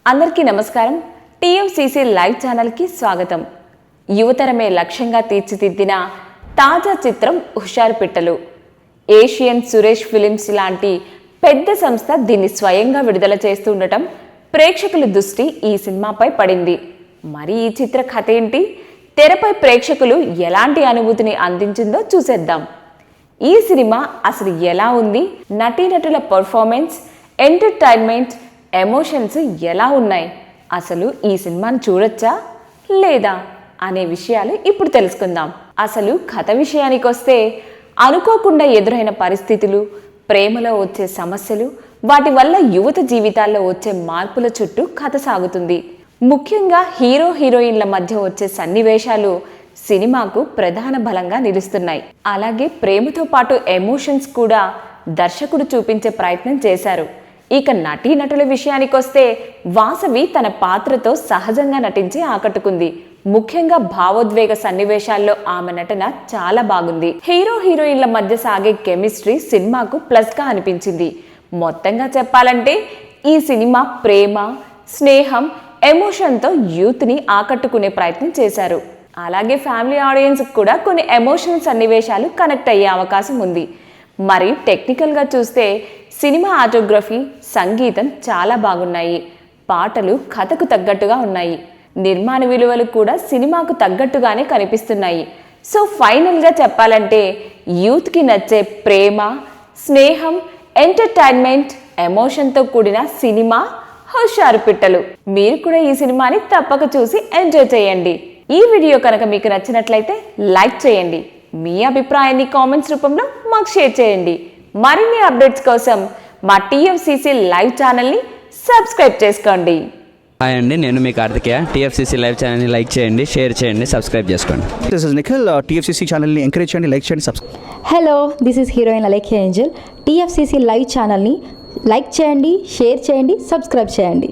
అందరికీ నమస్కారం. TFCC live ఛానల్కి స్వాగతం. యువతరమే లక్ష్యంగా తీర్చిదిద్దిన తాజా చిత్రం హుషారు పిట్టలు. ఏషియన్ సురేష్ ఫిలిమ్స్ లాంటి పెద్ద సంస్థ దీన్ని స్వయంగా విడుదల చేస్తుండటం ప్రేక్షకుల దృష్టి ఈ సినిమాపై పడింది. మరి ఈ చిత్ర కథ ఏంటి, తెరపై ప్రేక్షకులు ఎలాంటి అనుభూతిని అందించిందో చూసేద్దాం. ఈ సినిమా అసలు ఎలా ఉంది, నటీనటుల పర్ఫార్మెన్స్, ఎంటర్టైన్మెంట్, ఎమోషన్స్ ఎలా ఉన్నాయి, అసలు ఈ సినిమాను చూడొచ్చా లేదా అనే విషయాలు ఇప్పుడు తెలుసుకుందాం. అసలు కథ విషయానికి వస్తే, అనుకోకుండా ఎదురైన పరిస్థితులు, ప్రేమలో వచ్చే సమస్యలు, వాటి వల్ల యువత జీవితాల్లో వచ్చే మార్పుల చుట్టూ కథ సాగుతుంది. ముఖ్యంగా హీరో హీరోయిన్ల మధ్య వచ్చే సన్నివేశాలు సినిమాకు ప్రధాన బలంగా నిలుస్తున్నాయి. అలాగే ప్రేమతో పాటు ఎమోషన్స్ కూడా దర్శకుడు చూపించే ప్రయత్నం చేశారు. ఇక నటీనటుల విషయానికి వస్తే, వాసవి తన పాత్రతో సహజంగా నటించి ఆకట్టుకుంది. ముఖ్యంగా భావోద్వేగ సన్నివేశాల్లో ఆమె నటన చాలా బాగుంది. హీరో హీరోయిన్ల మధ్య సాగే కెమిస్ట్రీ సినిమాకు ప్లస్గా అనిపించింది. మొత్తంగా చెప్పాలంటే ఈ సినిమా ప్రేమ, స్నేహం, ఎమోషన్తో యూత్ని ఆకట్టుకునే ప్రయత్నం చేశారు. అలాగే ఫ్యామిలీ ఆడియన్స్ కూడా కొన్ని ఎమోషనల్ సన్నివేశాలు కనెక్ట్ అయ్యే అవకాశం ఉంది. మరి టెక్నికల్గా చూస్తే సినిమా ఆటోగ్రఫీ, సంగీతం చాలా బాగున్నాయి. పాటలు కథకు తగ్గట్టుగా ఉన్నాయి. నిర్మాణ విలువలు కూడా సినిమాకు తగ్గట్టుగానే కనిపిస్తున్నాయి. సో ఫైనల్గా చెప్పాలంటే యూత్కి నచ్చే ప్రేమ, స్నేహం, ఎంటర్టైన్మెంట్, ఎమోషన్తో కూడిన సినిమా హుషారు పిట్టలు. మీరు కూడా ఈ సినిమాని తప్పక చూసి ఎంజాయ్ చేయండి. ఈ వీడియో కనుక మీకు నచ్చినట్లయితే లైక్ చేయండి. మీ అభిప్రాయాన్ని కామెంట్స్ రూపంలో మాకు షేర్ చేయండి. మరిన్ని అప్డేట్స్ కోసం మా టీఎఫ్సీసీ లైవ్ ఛానల్ని సబ్స్క్రైబ్ చేసుకోండి. హాయ్ అండి, నేను మీ కార్తికేయ. టీఎఫ్సీసీ లైవ్ ఛానల్ని లైక్ చేయండి, షేర్ చేయండి, సబ్స్క్రైబ్ చేసుకోండి. This is Nikhil. టీఎఫ్సీసీ ఛానల్ని ఎంకరేజ్ చేయండి, లైక్ చేయండి, subscribe. Hello, this is heroine Alekhya angel. TFCC live ఛానల్ని లైక్ చేయండి, షేర్ చేయండి, సబ్స్క్రైబ్ చేయండి.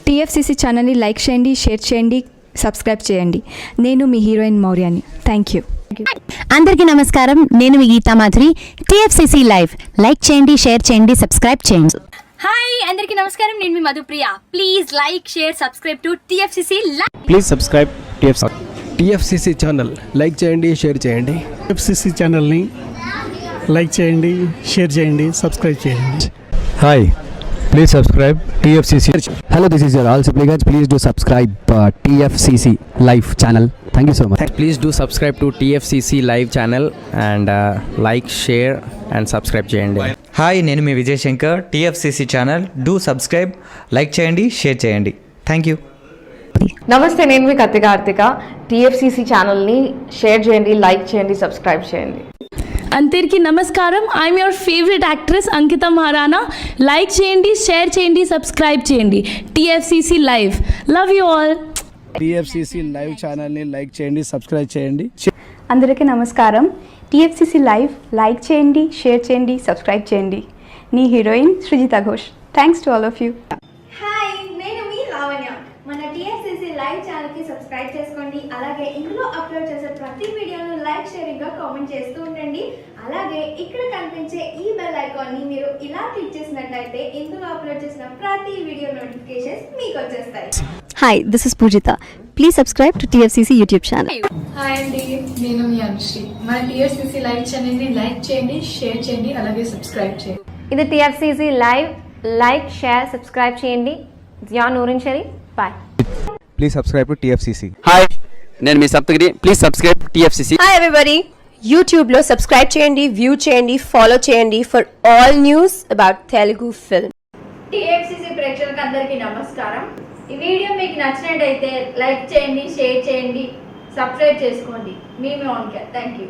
టీఎఫ్సీసీ ఛానల్ని లైక్ చేయండి, షేర్ చేయండి, సబ్స్క్రైబ్ చేయండి. నేను మీ హీరోయిన్ మౌర్యాని. Thank you. అందరికీ నమస్కారం, నేను మీ Geetha Madhuri. TFCC live like చేయండి, షేర్ చేయండి, సబ్స్క్రైబ్ చేయండి. హాయ్ అందరికీ నమస్కారం, నేను మీ Madhupriya. Please like, share, subscribe to TFCC live. Please subscribe TFCC channel like చేయండి, షేర్ చేయండి. టీఎఫ్సీసీ ఛానల్ని లైక్ చేయండి, షేర్ చేయండి, సబ్స్క్రైబ్ చేయండి. Hi, please subscribe TFCC. Hello, this is your all supplicants. Please do subscribe TFCC live channel. Thank you so much. Please do subscribe to TFCC live channel and like, share and subscribe చేయండి. Hi, నేను మీ Vijay Shankar. TFCC channel do subscribe, like చేయండి, share చేయండి. Thank you. నమస్తే, నేను మీ Karthika. TFCC ఛానల్ని share చేయండి, లైక్ చేయండి, సబ్స్క్రైబ్ చేయండి. అందరికీ నమస్కారం, I'm your favourite actress Ankita Maharana. Like చేయండి, షేర్ చేయండి, సబ్స్క్రైబ్ చేయండి. TFCC live. Love you all. TFCC live ఛానల్ని లైక్ చేయండి, సబ్స్క్రైబ్ చేయండి. అందరికీ నమస్కారం. టీఎఫ్సీసీ లైవ్ లైక్ చేయండి, షేర్ చేయండి, సబ్స్క్రైబ్ చేయండి. నీ heroine Srujitha Ghosh. Thanks to all of you. Hi, నేను మీ లావణ్య. మన టీఎఫ్సీసీ లైవ్ ఛానల్ కి సబ్స్క్రైబ్ చేసుకోండి. అలాగే ఇందులో అప్లోడ్ చేసే ప్రతి వీడియోను లైక్, షేరింగ్ గా కామెంట్ చేస్తూ ఉండండి. అలాగే ఇక్కడ కనిపించే ఈ బెల్ ఐకాన్ ని మీరు ఇలా క్లిక్ చేసినట్లయితే ఇందులో అప్లోడ్ చేసిన ప్రతి వీడియో నోటిఫికేషన్స్ మీకు వచ్చేస్తాయి. Hi, this is Poojitha. Please subscribe to TFCC YouTube channel. Hi అండి, నేను మీ అనుశ్రీ. మన టీఎఫ్సీసీ లైవ్ ఛానల్ని లైక్ చేయండి, షేర్ చేయండి, అలాగే సబ్స్క్రైబ్ చేయండి. ఇది TFCC live. Like, share, subscribe చేయండి. Zia Noorin Shari. Bye. Please subscribe to TFCC. Hi, నేను మీ Saptagiri. Please subscribe TFCC. Hi everybody, యూట్యూబ్లో సబ్స్క్రైబ్ చేయండి, వ్యూ చేయండి, ఫాలో చేయండి for all news about Telugu film. TFCC ప్రేక్షకులకు అందరికీ నమస్కారం. ఈ వీడియో మీకు నచ్చినట్టయితే లైక్ చేయండి, షేర్ చేయండి, సబ్స్క్రైబ్ చేసుకోండి. మీ మౌనిక. Thank you.